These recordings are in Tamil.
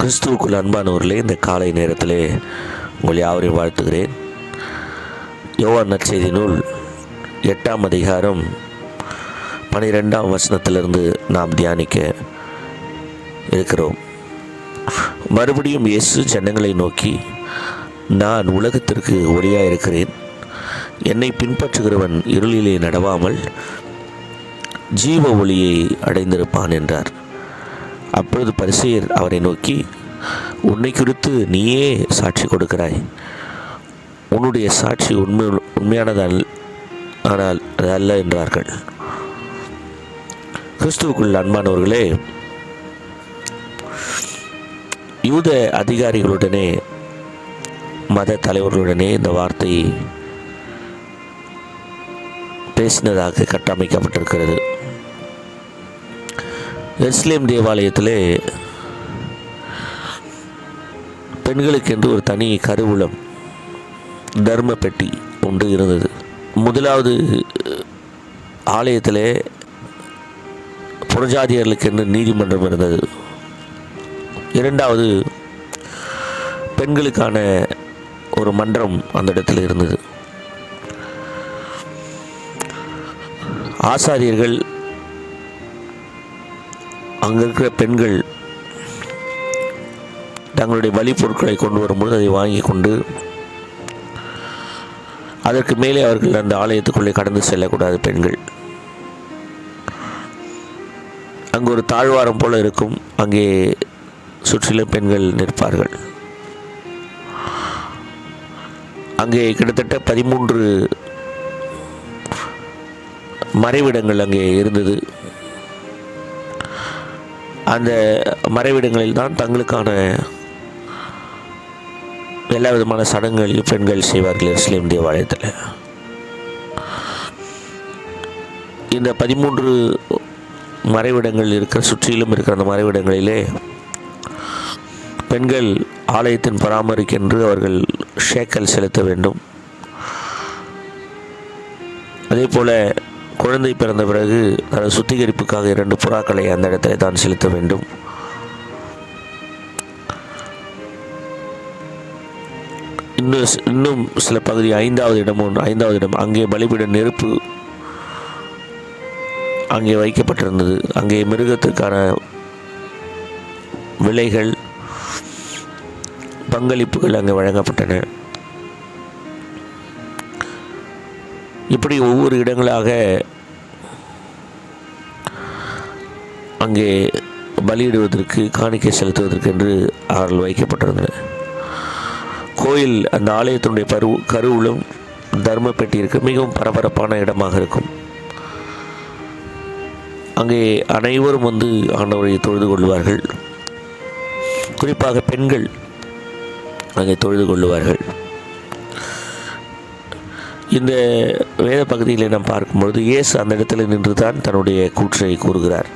கிறிஸ்துவுக்குள் அன்பானவர்களே, இந்த காலை நேரத்திலே உங்கள் யாவரையும் வாழ்த்துகிறேன். யோவான் நற்செய்தி நூல் 8ஆம் அதிகாரம் 12ஆம் வசனத்திலிருந்து நாம் தியானிக்க இருக்கிறோம். மறுபடியும் இயேசு ஜனங்களை நோக்கி, நான் உலகத்திற்கு ஒளியாக இருக்கிறேன். என்னை பின்பற்றுகிறவன் இருளிலே நடவாமல் ஜீவ ஒளியை அடைந்திருப்பான் என்றார். அப்பொழுது பரிசேயர் அவரை நோக்கி, உன்னை குறித்து நீயே சாட்சி கொடுக்கிறாய். உன்னுடைய சாட்சி உண்மையானது ஆனால் அது அல்ல என்றார்கள். கிறிஸ்துவுக்குள் அன்பானவர்களே, யூத அதிகாரிகளுடனே மத தலைவர்களுடனே இந்த வார்த்தையை பேசினதாக கட்டமைக்கப்பட்டிருக்கிறது. எருசலேம் தேவாலயத்திலே பெண்களுக்கென்று ஒரு தனி கருவூலம், தர்ம பெட்டி ஒன்று இருந்தது. முதலாவது ஆலயத்திலே புறஜாதியர்களுக்கென்று நீதிமன்றம் இருந்தது. இரண்டாவது பெண்களுக்கான ஒரு மன்றம் அந்த இடத்தில் இருந்தது. ஆசாரியர்கள், அங்கே இருக்கிற பெண்கள் தங்களுடைய பலி பொருட்களை கொண்டு வரும்போது அதை வாங்கி கொண்டு அதற்கு மேலே அவர்கள் அந்த ஆலயத்துக்குள்ளே கடந்து செல்லக்கூடாது. பெண்கள் அங்கு ஒரு தாழ்வாரம் போல இருக்கும், அங்கே சுற்றிலும் பெண்கள் நிற்பார்கள். அங்கே கிட்டத்தட்ட 13 மறைவிடங்கள் அங்கே இருந்தது. அந்த மறைவிடங்களில் தான் தங்களுக்கான எல்லா விதமான சடங்குகளையும் பெண்கள் செய்வார்கள். எருசலேம் தேவாலயத்தில் இந்த 13 மறைவிடங்கள் இருக்கிற சுற்றிலும் இருக்கிற அந்த மறைவிடங்களிலே பெண்கள் ஆலயத்தின் பராமரிக்கென்று அவர்கள் ஷேக்கல் செலுத்த வேண்டும். அதே போல் குழந்தை பிறந்த பிறகு அதை சுத்திகரிப்புக்காக 2 புறாக்களை அந்த இடத்துல தான் செலுத்த வேண்டும். இன்னும் சில பகுதி 5வது இடம் அங்கே பலிபீட நெருப்பு அங்கே வைக்கப்பட்டிருந்தது. அங்கே மிருகத்திற்கான விலைகள், பங்களிப்புகள் அங்கே வழங்கப்பட்டன. இப்படி ஒவ்வொரு இடங்களாக அங்கே பலியிடுவதற்கு, காணிக்கை செலுத்துவதற்கு என்று அவர்கள் வைக்கப்பட்டிருந்தனர். கோயில், அந்த ஆலயத்தினுடைய கருவூலம், தர்ம பெட்டி இருக்க மிகவும் பரபரப்பான இடமாக இருக்கும். அங்கே அனைவரும் வந்து ஆண்டவரை தொழுது கொள்வார்கள். குறிப்பாக பெண்கள் அங்கே தொழுது கொள்வார்கள். இந்த வேத பகுதியில் நாம் பார்க்கும்பொழுது இயேசு அந்த இடத்துல நின்று தான் தன்னுடைய கூற்றை கூறுகிறார்.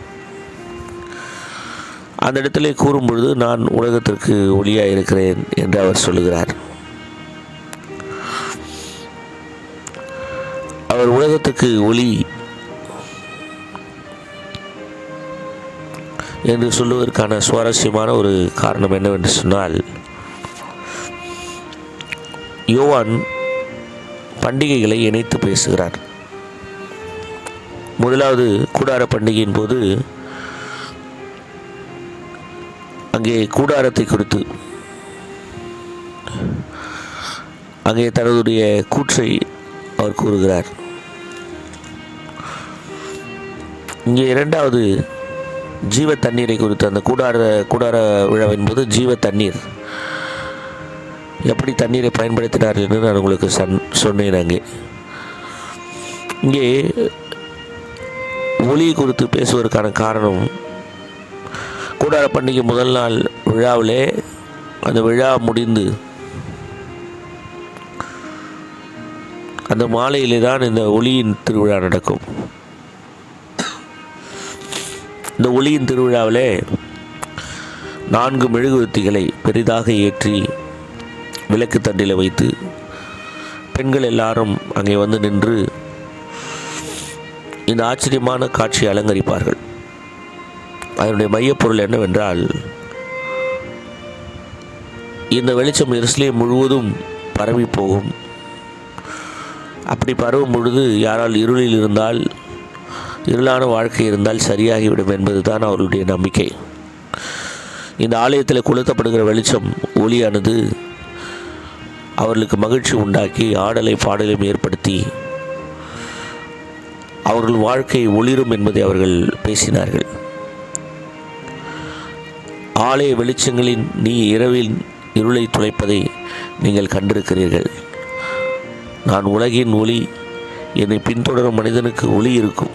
அந்த இடத்துல கூறும்பொழுது, நான் உலகத்திற்கு ஒளியாக இருக்கிறேன் என்று அவர் சொல்லுகிறார். அவர் உலகத்துக்கு ஒளி என்று சொல்லுவதற்கான சுவாரஸ்யமான ஒரு காரணம் என்னவென்று சொன்னால், யோவான் பண்டிகைகளை இணைத்து பேசுகிறார். முதலாவது கூடார பண்டிகையின் போது அங்கே கூடாரத்தை குறித்து அங்கே தன்னுடைய கூற்றை அவர் கூறுகிறார். இங்கே இரண்டாவது ஜீவ தண்ணீரை குறித்து, அந்த கூடார விழாவின் போது ஜீவ தண்ணீர் எப்படி தண்ணீரை பயன்படுத்தினார்கள் என்று நான் உங்களுக்கு சொன்னேன். இங்கே ஒளி குறித்து பேசுவதற்கான காரணம், கூடார பண்டிகை முதல் நாள் விழாவிலே அந்த விழா முடிந்து அந்த மாலையிலே தான் இந்த ஒளியின் திருவிழா நடக்கும். இந்த ஒளியின் திருவிழாவிலே 4 மெழுகுவர்த்திகளை பெரிதாக ஏற்றி விளக்கு தண்டில் வைத்து பெண்கள் எல்லாரும் அங்கே வந்து நின்று இந்த ஆச்சரியமான காட்சியை அலங்கரிப்பார்கள். அதனுடைய மையப்பொருள் என்னவென்றால், இந்த வெளிச்சம் எருசலேம் முழுவதும் பரவி போகும். அப்படி பரவும் பொழுது யாரால் இருளில் இருந்தால், இருளான வாழ்க்கை இருந்தால் சரியாகிவிடும் என்பது தான் அவர்களுடைய நம்பிக்கை. இந்த ஆலயத்தில் கொளுத்தப்படுகிற வெளிச்சம் ஒளியானது அவர்களுக்கு மகிழ்ச்சி உண்டாக்கி ஆடலை பாடலையும் ஏற்படுத்தி அவர்கள் வாழ்க்கை ஒளிரும் என்பதை அவர்கள் பேசினார்கள். ஆலய வெளிச்சங்களின் நீ இரவில் இருளை துளைப்பதை நீங்கள் கண்டிருக்கிறீர்கள். நான் உலகின் ஒளி, என்னை பின்தொடரும் மனிதனுக்கு ஒளி இருக்கும்.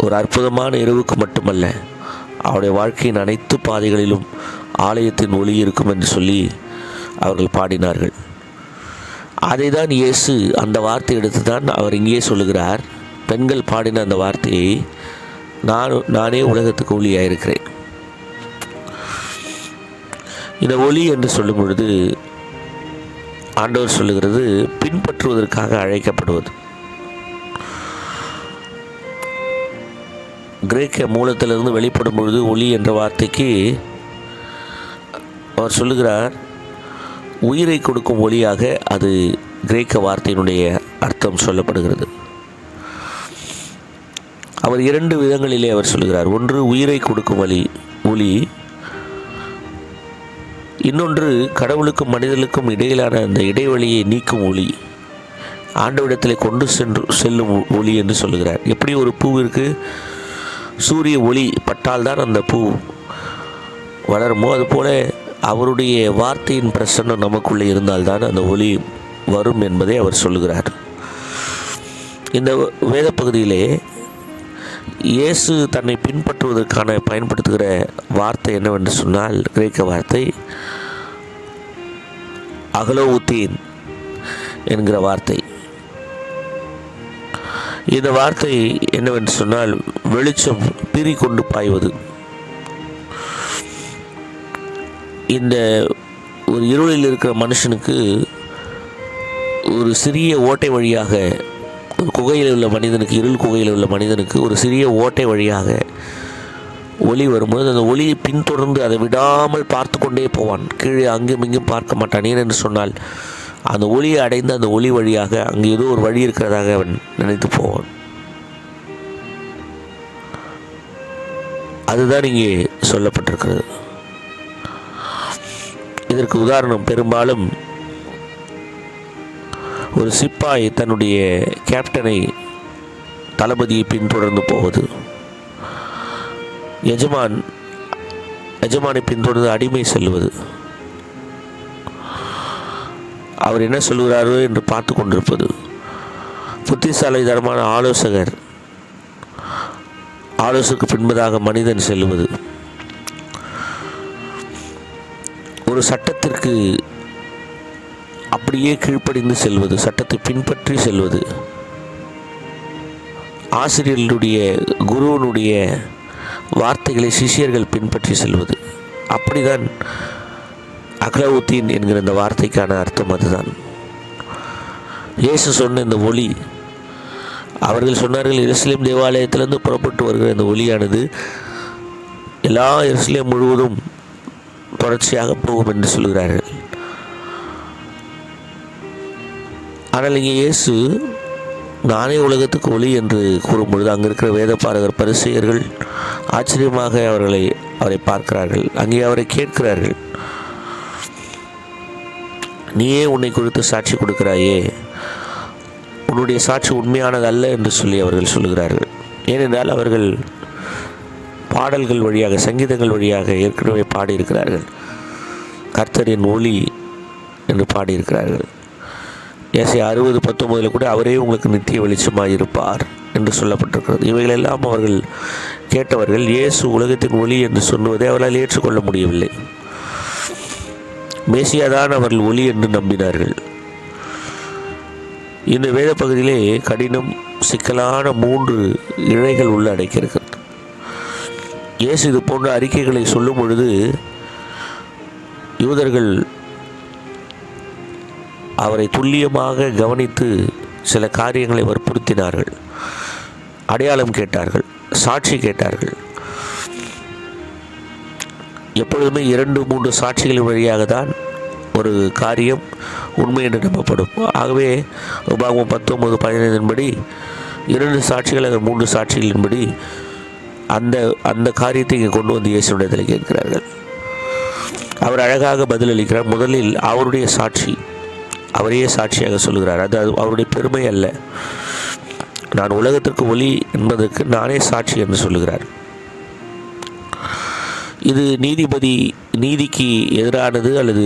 ஒரு அற்புதமான இரவுக்கு மட்டுமல்ல, அவருடைய வாழ்க்கையின் அனைத்து பாதைகளிலும் ஆலயத்தின் ஒளி இருக்கும் என்று சொல்லி அவர்கள் பாடினார்கள். அதை தான் இயேசு அந்த வார்த்தை எடுத்து தான் அவர் இங்கே சொல்லுகிறார். பெண்கள் பாடின அந்த வார்த்தையை நானே உலகத்துக்கு ஒளியாக இருக்கிறேன். இந்த ஒளி என்று சொல்லும் பொழுது ஆண்டவர் சொல்லுகிறது பின்பற்றுவதற்காக அழைக்கப்படுவது. கிரேக்க மூலத்திலிருந்து வெளிப்படும் பொழுது ஒளி என்ற வார்த்தைக்கு அவர் சொல்லுகிறார் உயிரை கொடுக்கும் ஒளியாக அது கிரேக்க வார்த்தையினுடைய அர்த்தம் சொல்லப்படுகிறது. அவர் 2 விதங்களிலே அவர் சொல்லுகிறார். ஒன்று உயிரை கொடுக்கும் ஒளி, இன்னொன்று கடவுளுக்கும் மனிதர்களுக்கும் இடையிலான அந்த இடைவெளியை நீக்கும் ஒளி, ஆண்டவரிடத்தில் கொண்டு செல்லும் ஒளி என்று சொல்லுகிறார். எப்படி ஒரு பூவிற்கு சூரிய ஒளி பட்டால்தான் அந்த பூ வளருமோ, அதுபோல அவருடைய வார்த்தையின் பிரசன்னம் நமக்குள்ளே இருந்தால்தான் அந்த ஒளி வரும் என்பதை அவர் சொல்லுகிறார். இந்த வேத பகுதியிலே இயேசு தன்னை பின்பற்றுவதற்கான பயன்படுத்துகிற வார்த்தை என்னவென்று சொன்னால் கிரேக்க வார்த்தை அகலோவுத்தீன் என்கிற வார்த்தை. இந்த வார்த்தை என்னவென்று சொன்னால் வெளிச்சம் பீறிக்கொண்டு பாய்வது. இந்த ஒரு இருளில் இருக்கிற மனுஷனுக்கு ஒரு சிறிய ஓட்டை வழியாக, ஒரு குகையில் உள்ள மனிதனுக்கு, இருள் குகையில் உள்ள மனிதனுக்கு ஒரு சிறிய ஓட்டை வழியாக ஒளி வரும்போது அந்த ஒளியை பின்தொடர்ந்து அதை விடாமல் பார்த்து கொண்டே போவான். கீழே அங்கும் இங்கும் பார்க்க மாட்டான். ஏனென்று சொன்னால் அந்த ஒளியை அடைந்து அந்த ஒளி வழியாக அங்கே ஏதோ ஒரு வழி இருக்கிறதாக அவன் நினைத்து போவான். அதுதான் இங்கே சொல்லப்பட்டிருக்கிறது. இதற்கு உதாரணம் பெரும்பாலும் ஒரு சிப்பாய் தன்னுடைய கேப்டனை, தளபதியை பின்தொடர்ந்து போவது, எஜமானை பின்தொடர்ந்து அடிமை செல்வது, அவர் என்ன சொல்கிறாரோ என்று பார்த்து கொண்டிருப்பது, புத்திசாலி தரமான ஆலோசனைக்கு பின்பதாக மனிதன் செல்வது, ஒரு சட்டத்திற்கு அப்படியே கீழ்ப்படிந்து செல்வது, சட்டத்தை பின்பற்றி செல்வது, ஆசிரியர்களுடைய குருவனுடைய வார்த்தைகளை சிஷியர்கள் பின்பற்றி செல்வது. அப்படிதான் அக்லவுத்தீன் என்கிற இந்த வார்த்தைக்கான அர்த்தம் அதுதான். இயேசு சொன்ன இந்த ஒளி, அவர்கள் சொன்னார்கள் எருசலேம் தேவாலயத்திலிருந்து புறப்பட்டு வருகிற இந்த ஒளியானது எல்லா எருசலேம் முழுவதும் தொடர்ச்சியாக போகும் என்று சொல்கிறார்கள். ஆனால் இங்கே இயேசு நானே உலகத்துக்கு ஒளி என்று கூறும்பொழுது அங்கே இருக்கிற வேதபாரகர் பரிசேயர்கள் ஆச்சரியமாக அவரை பார்க்கிறார்கள். அங்கே அவரை கேட்கிறார்கள், நீயே உன்னை குறித்து சாட்சி கொடுக்கிறாயே, உன்னுடைய சாட்சி உண்மையானது அல்ல என்று சொல்லி அவர்கள் சொல்லுகிறார்கள். ஏனென்றால் அவர்கள் பாடல்கள் வழியாக, சங்கீதங்கள் வழியாக ஏற்கனவே பாடியிருக்கிறார்கள். கர்த்தரின் ஒளி என்று பாடியிருக்கிறார்கள். ஏசாயா 60:19 கூட அவரே உங்களுக்கு நித்திய வெளிச்சமாக இருப்பார் என்று சொல்லப்பட்டிருக்கிறது. இவைகளெல்லாம் அவர்கள் கேட்டவர்கள். இயேசு உலகத்தின் ஒளி என்று சொன்னுவதை அவர்களால் ஏற்றுக்கொள்ள முடியவில்லை. மேசியாதான் அவர்கள் ஒளி என்று நம்பினார்கள். இந்த வேத பகுதியிலே கடினம், சிக்கலான 3 இழைகள் உள்ள அடக்கியிருக்கிறது. இயேசு இது போன்ற அறிக்கைகளை சொல்லும் பொழுது யூதர்கள் அவரை துல்லியமாக கவனித்து சில காரியங்களை வற்புறுத்தினார்கள், அடையாளம் கேட்டார்கள், சாட்சி கேட்டார்கள். எப்பொழுதுமே 2-3 சாட்சிகளின் வழியாக தான் ஒரு காரியம் உண்மை என்று நம்பப்படும். ஆகவே உபாகமம் 19:15 படி 2 சாட்சிகள் அல்லது 3 சாட்சிகளின்படி அந்த காரியத்தை இங்கே கொண்டு வந்து இயேசுவிடத்தில் கேட்கிறார்கள். அவர் அழகாக பதிலளிக்கிறார். முதலில் அவருடைய சாட்சி, அவரையே சாட்சியாக சொல்கிறார். அது அவருடைய பெருமை அல்ல. நான் உலகத்திற்கு ஒளி என்பதற்கு நானே சாட்சி என்று சொல்லுகிறார். இது நீதிக்கு எதிரானது அல்லது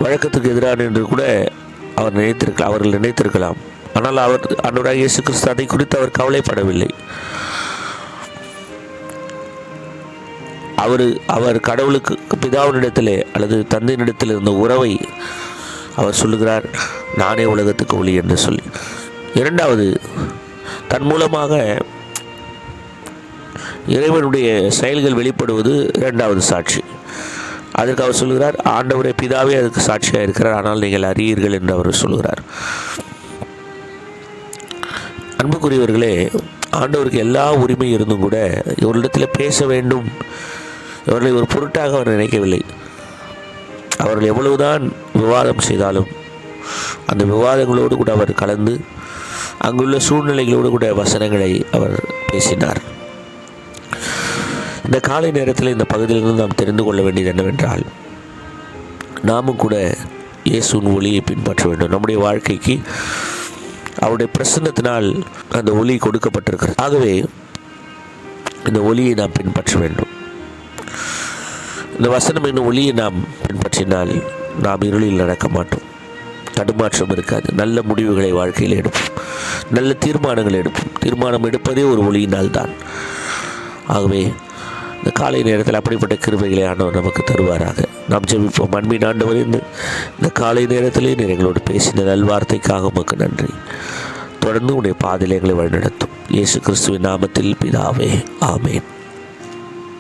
வழக்கத்துக்கு எதிரானது என்று கூட அவர்கள் நினைத்திருக்கலாம். ஆனால் ஆண்டவராகிய இயேசு கிறிஸ்து அதை குறித்து அவர் கவலைப்படவில்லை. அவர் கடவுளுக்கு பிதாவினிடத்திலே அல்லது தந்தையினிடத்தில் இருந்த உறவை அவர் சொல்லுகிறார், நானே உலகத்துக்கு ஒளி என்று சொல்லி. இரண்டாவது, தன் மூலமாக இறைவனுடைய செயல்கள் வெளிப்படுவது இரண்டாவது சாட்சி. அதற்கு அவர் சொல்கிறார், ஆண்டவரே பிதாவே அதுக்கு சாட்சியாக இருக்கிறார், ஆனால் நீங்கள் அறியீர்கள் என்று அவர் சொல்கிறார். அன்புக்குரியவர்களே, ஆண்டவருக்கு எல்லா உரிமை இருந்தும் கூட இவரிடத்தில் பேச வேண்டும், இவர்களை ஒரு பொருட்டாக அவர் நினைக்கவில்லை. அவர்கள் எவ்வளவுதான் விவாதம் செய்தாலும் அந்த விவாதங்களோடு கூட அவர் கலந்து அங்குள்ள சூழ்நிலைகளோடு கூட வசனங்களை அவர் பேசினார். இந்த காலை நேரத்தில் இந்த பகுதியிலிருந்து நாம் தெரிந்து கொள்ள வேண்டியது என்னவென்றால், நாமும் கூட இயேசுவின் ஒளியை பின்பற்ற வேண்டும். நம்முடைய வாழ்க்கைக்கு அவருடைய பிரசன்னத்தினால் அந்த ஒளி கொடுக்கப்பட்டிருக்கிறது. ஆகவே இந்த ஒளியை நாம் பின்பற்ற வேண்டும். இந்த வசனம் என்னும் ஒளியை நாம் பின்பற்றினால் நாம் இருளில் நடக்க மாட்டோம், தடுமாற்றம் இருக்காது, நல்ல முடிவுகளை வாழ்க்கையில் எடுப்போம், நல்ல தீர்மானங்கள் எடுப்போம். தீர்மானம் எடுப்பதே ஒரு ஒளியினால் தான். ஆகவே இந்த காலை நேரத்தில் அப்படிப்பட்ட கிருபைகளை ஆண்டவர் நமக்கு தருவாராக. நாம் ஜெபிப்போம். அன்பின் ஆண்டவரே, இந்த காலை நேரத்திலே நீர் எங்களோடு பேசின நல்வார்த்தைக்காக உமக்கு நன்றி. தொடர்ந்து உடைய பாதையில் எங்களை வழிநடத்தும். இயேசு கிறிஸ்துவின் நாமத்தில் பிதாவே, ஆமேன்.